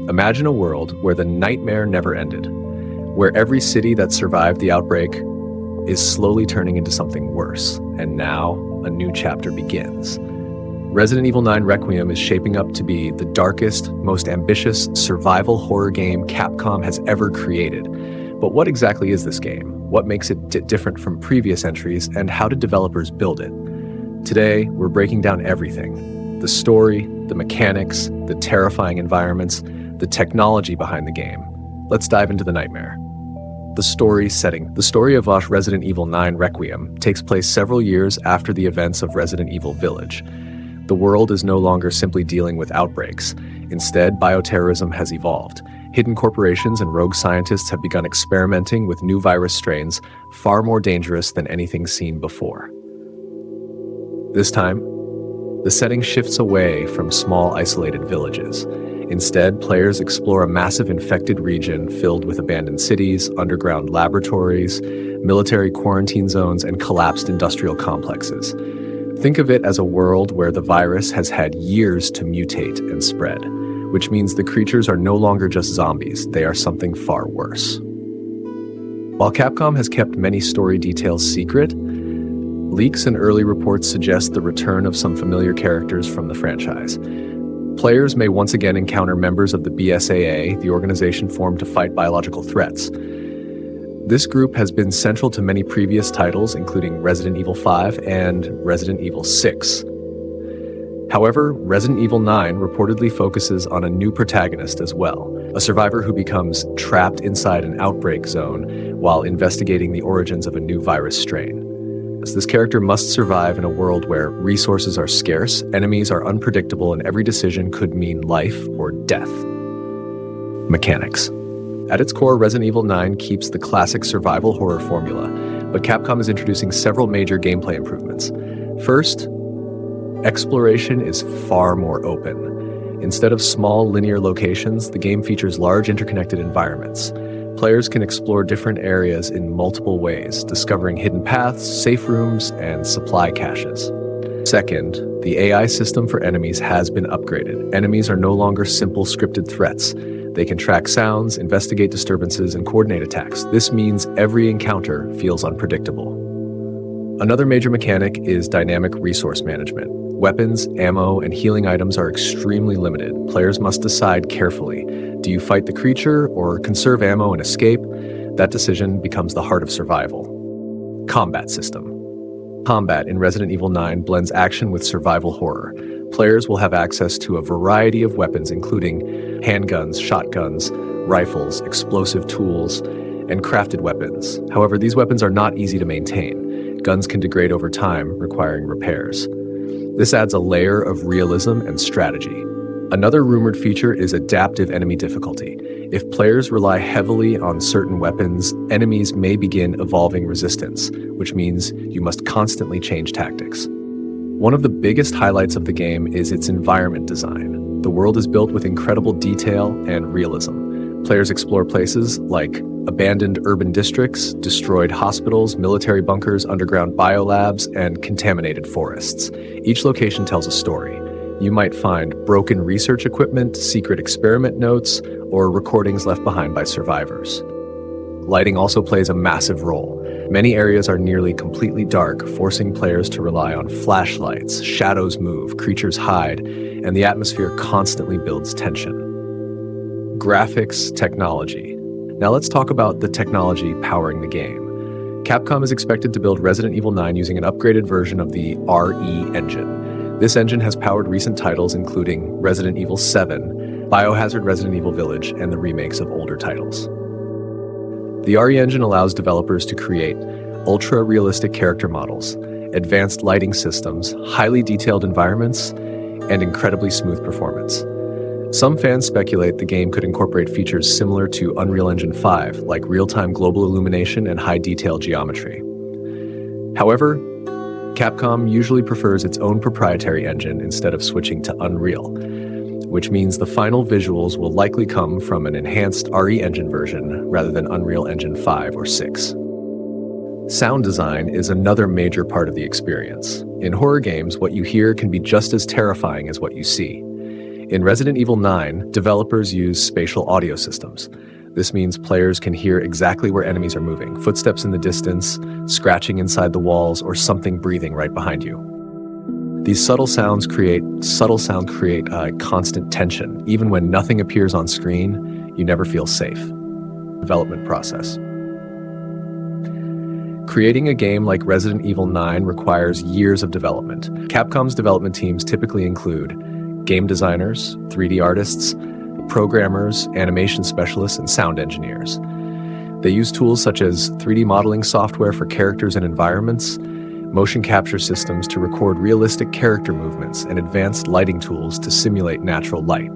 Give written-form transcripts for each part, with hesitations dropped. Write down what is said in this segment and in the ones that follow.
Imagine a world where the nightmare never ended, where every city that survived the outbreak is slowly turning into something worse, and now a new chapter begins. Resident Evil 9 Requiem is shaping up to be the darkest, most ambitious survival horror game Capcom has ever created. But what exactly is this game? What makes it different from previous entries, and how did developers build it? Today, we're breaking down everything: the story, the mechanics, the terrifying environments, the technology behind the game. Let's dive into the nightmare. The story setting. The story of Resident Evil 9 Requiem takes place several years after the events of Resident Evil Village. The world is no longer simply dealing with outbreaks. Instead, bioterrorism has evolved. Hidden corporations and rogue scientists have begun experimenting with new virus strains far more dangerous than anything seen before. This time, the setting shifts away from small, isolated villages. Instead, players explore a massive infected region filled with abandoned cities, underground laboratories, military quarantine zones, and collapsed industrial complexes. Think of it as a world where the virus has had years to mutate and spread, which means the creatures are no longer just zombies, they are something far worse. While Capcom has kept many story details secret, leaks and early reports suggest the return of some familiar characters from the franchise. Players may once again encounter members of the BSAA, the organization formed to fight biological threats. This group has been central to many previous titles, including Resident Evil 5 and Resident Evil 6. However, Resident Evil 9 reportedly focuses on a new protagonist as well, a survivor who becomes trapped inside an outbreak zone while investigating the origins of a new virus strain. This character must survive in a world where resources are scarce, enemies are unpredictable, and every decision could mean life or death. Mechanics. At its core, Resident Evil 9 keeps the classic survival horror formula, but Capcom is introducing several major gameplay improvements. First, exploration is far more open. Instead of small, linear locations, the game features large, interconnected environments. Players can explore different areas in multiple ways, discovering hidden paths, safe rooms, and supply caches. Second, the AI system for enemies has been upgraded. Enemies are no longer simple scripted threats. They can track sounds, investigate disturbances, and coordinate attacks. This means every encounter feels unpredictable. Another major mechanic is dynamic resource management. Weapons, ammo, and healing items are extremely limited. Players must decide carefully. Do you fight the creature or conserve ammo and escape? That decision becomes the heart of survival. Combat system. Combat in Resident Evil 9 blends action with survival horror. Players will have access to a variety of weapons, including handguns, shotguns, rifles, explosive tools, and crafted weapons. However, these weapons are not easy to maintain. Guns can degrade over time, requiring repairs. This adds a layer of realism and strategy. Another rumored feature is adaptive enemy difficulty. If players rely heavily on certain weapons, enemies may begin evolving resistance, which means you must constantly change tactics. One of the biggest highlights of the game is its environment design. The world is built with incredible detail and realism. Players explore places like abandoned urban districts, destroyed hospitals, military bunkers, underground biolabs, and contaminated forests. Each location tells a story. You might find broken research equipment, secret experiment notes, or recordings left behind by survivors. Lighting also plays a massive role. Many areas are nearly completely dark, forcing players to rely on flashlights. Shadows move, creatures hide, and the atmosphere constantly builds tension. Graphics, technology. Now let's talk about the technology powering the game. Capcom is expected to build Resident Evil 9 using an upgraded version of the RE engine. This engine has powered recent titles including Resident Evil 7, Biohazard Resident Evil Village, and the remakes of older titles. The RE engine allows developers to create ultra-realistic character models, advanced lighting systems, highly detailed environments, and incredibly smooth performance. Some fans speculate the game could incorporate features similar to Unreal Engine 5, like real-time global illumination and high-detail geometry. However, Capcom usually prefers its own proprietary engine instead of switching to Unreal, which means the final visuals will likely come from an enhanced RE engine version rather than Unreal Engine 5 or 6. Sound design is another major part of the experience. In horror games, what you hear can be just as terrifying as what you see. In Resident Evil 9, developers use spatial audio systems. This means players can hear exactly where enemies are moving, footsteps in the distance, scratching inside the walls, or something breathing right behind you. These subtle sounds create constant tension. Even when nothing appears on screen, you never feel safe. Development process. Creating a game like Resident Evil 9 requires years of development. Capcom's development teams typically include game designers, 3D artists, programmers, animation specialists, and sound engineers. They use tools such as 3D modeling software for characters and environments, motion capture systems to record realistic character movements, and advanced lighting tools to simulate natural light.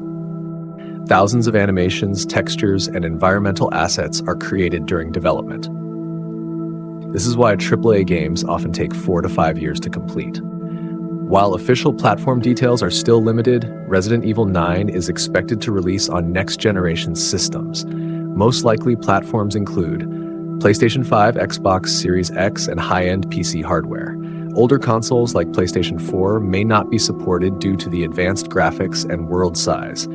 Thousands of animations, textures, and environmental assets are created during development. This is why AAA games often take 4 to 5 years to complete. While official platform details are still limited, Resident Evil 9 is expected to release on next-generation systems. Most likely platforms include PlayStation 5, Xbox Series X, and high-end PC hardware. Older consoles like PlayStation 4 may not be supported due to the advanced graphics and world size.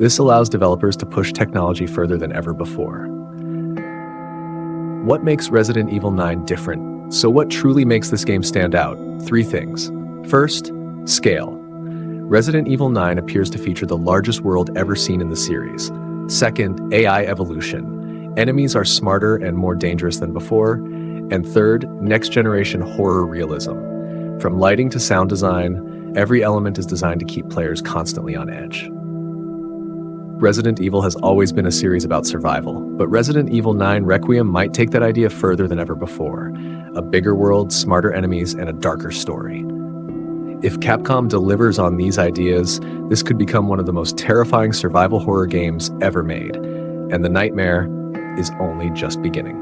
This allows developers to push technology further than ever before. What makes Resident Evil 9 different? So what truly makes this game stand out? 3 things. First, scale. Resident Evil 9 appears to feature the largest world ever seen in the series. Second, AI evolution. Enemies are smarter and more dangerous than before. And third, next-generation horror realism. From lighting to sound design, every element is designed to keep players constantly on edge. Resident Evil has always been a series about survival, but Resident Evil 9 Requiem might take that idea further than ever before. A bigger world, smarter enemies, and a darker story. If Capcom delivers on these ideas, this could become one of the most terrifying survival horror games ever made, and the nightmare is only just beginning.